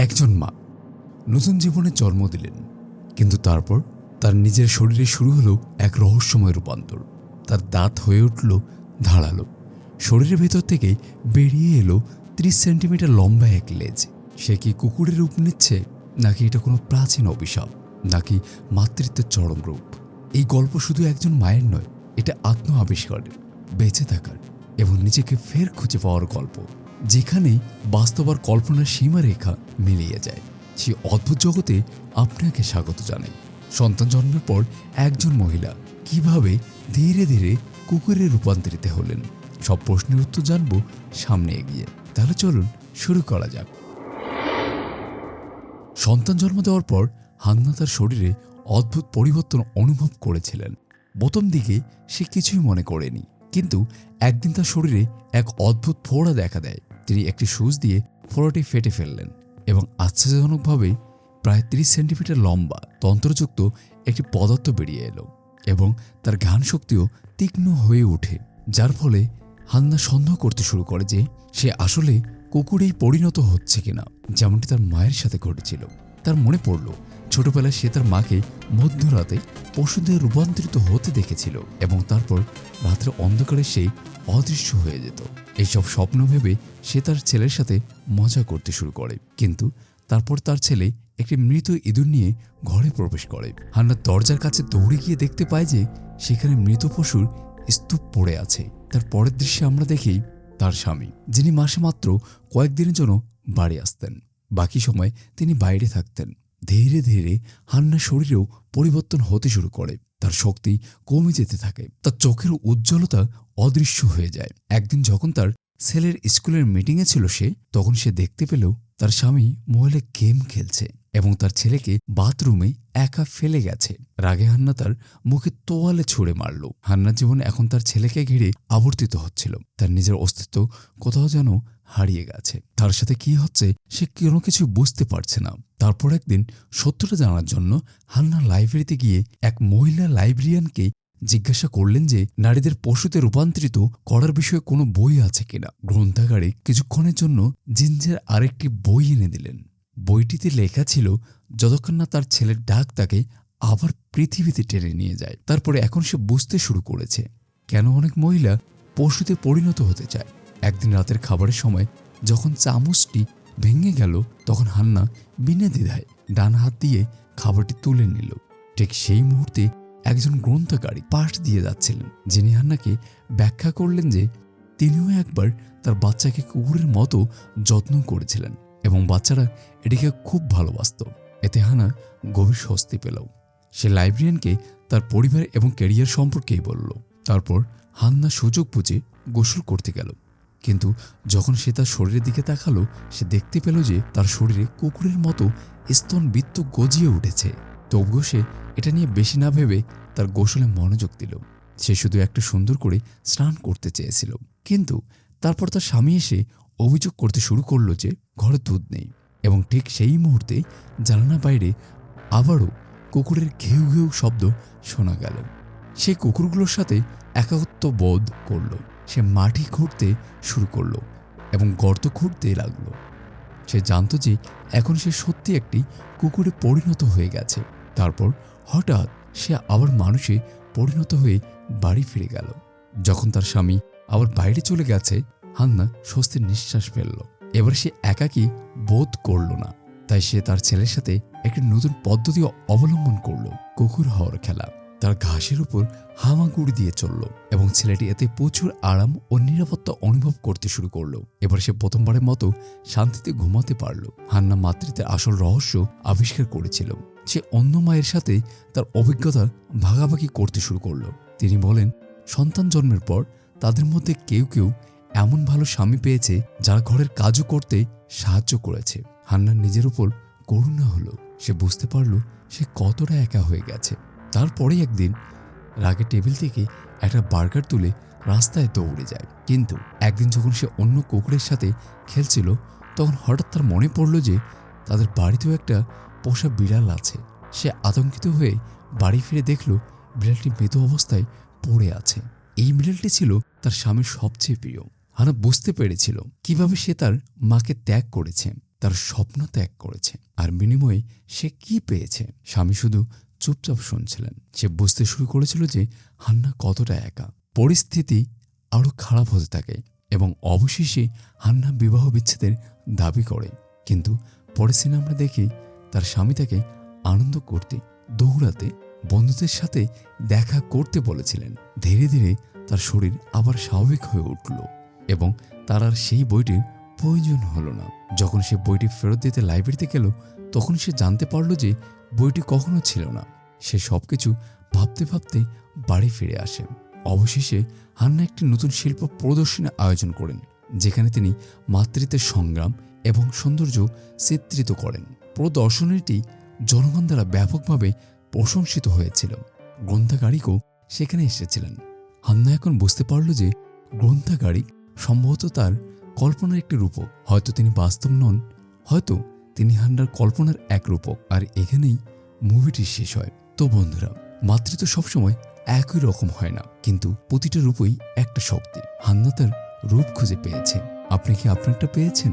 একজন মা নতুন জীবনে জন্ম দিলেন, কিন্তু তারপর তার নিজের শরীরে শুরু হলো এক রহস্যময় রূপান্তর। তার দাঁত হয়ে উঠল ধারালো, শরীরের ভেতর থেকে বেরিয়ে এলো 30 সেন্টিমিটার লম্বা এক লেজ। সে কি কুকুরের রূপ নিচ্ছে, নাকি এটা কোনো প্রাচীন অভিশাপ, নাকি মাতৃত্বের চরম রূপ? এই গল্প শুধু একজন মায়ের নয়, এটা আত্ম আবিষ্কারের, বেঁচে থাকার এবং নিজেকে ফের খুঁজে পাওয়ার গল্প, যেখানে বাস্তব আর কল্পনার সীমারেখা মিলিয়ে যায়। সেই অদ্ভুত জগতে আপনাকে স্বাগত জানাই। সন্তান জন্মের পর একজন মহিলা কিভাবে ধীরে ধীরে কুকুরে রূপান্তরিত হলেন, সব প্রশ্নের উত্তর জানবো সামনে এগিয়ে। তাহলে চলুন শুরু করা যাক। সন্তান জন্ম দেওয়ার পর হান্না তার শরীরে অদ্ভুত পরিবর্তন অনুভব করেছিলেন। প্রথম দিকে সে কিছুই মনে করেনি, কিন্তু একদিন তার শরীরে এক অদ্ভুত ফোড়া দেখা দেয়। তিনি একটি সুচ দিয়ে ফোড়াটি ফেটে ফেললেন এবং আশ্চর্যজনকভাবে প্রায় 30 সেন্টিমিটার লম্বা তন্ত্রযুক্ত একটি পদার্থ বেরিয়ে এলো এবং তার ঘ্রাণ শক্তিও তীক্ষ্ণ হয়ে ওঠে, যার ফলে হান্না সন্দেহ করতে শুরু করে যে সে আসলে কুকুরেই পরিণত হচ্ছে কিনা, যেমনটি তার মায়ের সাথে ঘটেছিল। তার মনে পড়ল ছোটবেলায় সে তার মাকে মধ্যরাতে পশুদের রূপান্তরিত হতে দেখেছিল এবং তারপর রাত্রে অন্ধকারে সে অদৃশ্য হয়ে যেত। এইসব স্বপ্ন ভেবে সে তার ছেলের সাথে মজা করতে শুরু করে, কিন্তু তারপর তার ছেলে একটি মৃত ইঁদুর নিয়ে ঘরে প্রবেশ করে। হান্না দরজার কাছে দৌড়ে গিয়ে দেখতে পায় যে সেখানে মৃত পশুর স্তূপ পড়ে আছে। তার পরের দৃশ্যে আমরা দেখি তার স্বামী, যিনি মাসে মাত্র কয়েকদিনের জন্য বাড়ি আসতেন, বাকি সময় তিনি বাইরে থাকতেন। ধীরে ধীরে হান্নার শরীরেও পরিবর্তন হতে শুরু করে। তার শক্তি কমে যেতে থাকে, তার চোখের উজ্জ্বলতা অদৃশ্য হয়ে যায়। একদিন যখন তার ছেলের স্কুলের মিটিংয়ে ছিল সে, তখন সে দেখতে পেল তার স্বামী মোবাইলে গেম খেলছে এবং তার ছেলেকে বাথরুমে একা ফেলে গেছে। রাগে হান্না তার মুখে তোয়ালে ছুঁড়ে মারল। হান্নার জীবন এখন তার ছেলেকে ঘিরে আবর্তিত হচ্ছিল। তার নিজের অস্তিত্ব কোথাও যেন হারিয়ে গেছে। তার সাথে কি হচ্ছে সে কোনো কিছু বুঝতে পারছে না। তারপর একদিন সত্যটা জানার জন্য হান্না লাইব্রেরিতে গিয়ে এক মহিলা লাইব্রেরিয়ানকে জিজ্ঞাসা করলেন যে নারীদের পশুতে রূপান্তরিত করার বিষয়ে কোনো বই আছে কিনা। গ্রন্থাগারে কিছুক্ষণের জন্য জিঞ্জের আরেকটি বই এনে দিলেন। বইটিতে লেখা ছিল যতক্ষণ না তার ছেলের ডাক তাকে আবার পৃথিবীতে টেনে নিয়ে যায়। তারপরে এখন সে বুঝতে শুরু করেছে কেন অনেক মহিলা পশুতে পরিণত হতে চায়। একদিন রাতের খাবারের সময় যখন চামচটি ভেঙে গেল, তখন হান্না বিনা দ্বিধায় ডান হাত দিয়ে খাবারটি তুলে নিল। ঠিক সেই মুহূর্তে একজন গ্রন্থাগারিক পাশ দিয়ে যাচ্ছিলেন, যিনি হান্নাকে ব্যাখ্যা করলেন যে তিনিও একবার তার বাচ্চাকে কুকুরের মতো যত্ন করেছিলেন এবং বাচ্চারা এটিকে খুব ভালোবাসত। এতে হান্না গভীর স্বস্তি পেল। সে লাইব্রেরিয়ানকে তার পরিবার এবং ক্যারিয়ার সম্পর্কেই বলল। তারপর হান্না সুযোগ বুঝে গোসল করতে গেল, কিন্তু যখন সে তার শরীরের দিকে তাকালো, সে দেখতে পেল যে তার শরীরে কুকুরের মতো স্তনবৃত্ত গজিয়ে উঠেছে। তবুও সে এটা নিয়ে বেশি না ভেবে তার গোসলে মনোযোগ দিল। সে শুধু একটা সুন্দর করে স্নান করতে চেয়েছিল, কিন্তু তারপর তার স্বামী এসে অভিযোগ করতে শুরু করলো যে ঘরে দুধ নেই এবং ঠিক সেই মুহূর্তে জানালা বাইরে আবারও কুকুরের ঘেউ ঘেউ শব্দ শোনা গেল। সেই কুকুরগুলোর সাথে একাত্ম বোধ করল। সে মাটি খুঁড়তে শুরু করলো এবং গর্ত খুঁড়তে লাগলো। সে জানত যে এখন সে সত্যি একটি কুকুরে পরিণত হয়ে গেছে। তারপর হঠাৎ সে আবার মানুষে পরিণত হয়ে বাড়ি ফিরে গেল। যখন তার স্বামী আবার বাইরে চলে গেছে, হান্না স্বস্তির নিঃশ্বাস ফেলল। এবার সে একাকী বোধ করল না, তাই সে তার ছেলের সাথে একটি নতুন পদ্ধতি অবলম্বন করল, কুকুর হওয়ার খেলা। তার ঘাসের উপর হামাগুড়ি দিয়ে চলল এবং ছেলেটি এতে প্রচুর আরাম ও নিরাপত্তা অনুভব করতে শুরু করলো। এবার সে প্রথমবারের মতো শান্তিতে ঘুমাতে পারল। হান্না মাতৃত্বের আসল রহস্য আবিষ্কার করেছিল। সে অন্য মায়ের সাথে তার অভিজ্ঞতা ভাগাভাগি করতে শুরু করলো। তিনি বলেন, সন্তান জন্মের পর তাদের মধ্যে কেউ কেউ এমন ভালো স্বামী পেয়েছে যারা ঘরের কাজও করতে সাহায্য করেছে। হান্নার নিজের উপর করুণা হলো। সে বুঝতে পারল সে কতটা একা হয়ে গেছে। তারপরে একদিন রাগে টেবিল থেকে একটা বার্গার তুলে রাস্তায় দৌড়ে যায়, কিন্তু একদিন যখন সে অন্য কুকুরের সাথে খেলছিল, তখন হঠাৎ তার মনে পড়ল যে তাদের বাড়িতেও একটা পোষা বিড়াল আছে। সে আতঙ্কিত হয়ে বাড়ি ফিরে দেখল বিড়ালটি মৃত অবস্থায় পড়ে আছে। এই বিড়ালটি ছিল তার স্বামীর সবচেয়ে প্রিয়। হান্না বুঝতে পেরেছিল কিভাবে সে তার মাকে ত্যাগ করেছে তার স্বপ্ন ত্যাগ করেছে। আর বিনিময়ে সে কি পেয়েছে? স্বামী শুধু চুপচাপ শুনছিলেন। সে বুঝতে শুরু করেছিল যে হান্না কতটা একা। পরিস্থিতি আরও খারাপ হতে থাকে এবং অবশেষে হান্না বিবাহ বিচ্ছেদের দাবি করে। কিন্তু পরের সিনে আমরা দেখি তার স্বামী তাকে আনন্দ করতে, দৌড়াতে, বন্ধুদের সাথে দেখা করতে বলেছিলেন। ধীরে ধীরে তার শরীর আবার স্বাভাবিক হয়ে উঠল এবং তার আর সেই বইটির প্রয়োজন হলো না। যখন সে বইটি ফেরত দিতে লাইব্রেরিতে গেল, তখন সে জানতে পারল যে বইটি কখনো ছিল না। সে সবকিছু ভাবতে ভাবতে বাড়ি ফিরে আসে। অবশেষে হান্না একটি নতুন শিল্প প্রদর্শনী আয়োজন করেন, যেখানে তিনি মাতৃত্বের সংগ্রাম এবং সৌন্দর্য চিত্রিত করেন। প্রদর্শনীটি জনগণ দ্বারা ব্যাপকভাবে প্রশংসিত হয়েছিল। গ্রন্থাগারিকও সেখানে এসেছিলেন। হান্না এখন বুঝতে পারল যে গ্রন্থাগারিক সম্ভবত তার কল্পনার একটি রূপক। হয়তো তিনি বাস্তব নন, হয়তো তিনি হান্নার কল্পনার এক রূপক। আর এখানেই মুভিটি শেষ হয়। তো বন্ধুরা, মাতৃত্ব সবসময় একই রকম হয় না, কিন্তু প্রতিটা রূপই একটা শক্তি। হান্না তার রূপ খুঁজে পেয়েছে। আপনি কি আপনারটা পেয়েছেন?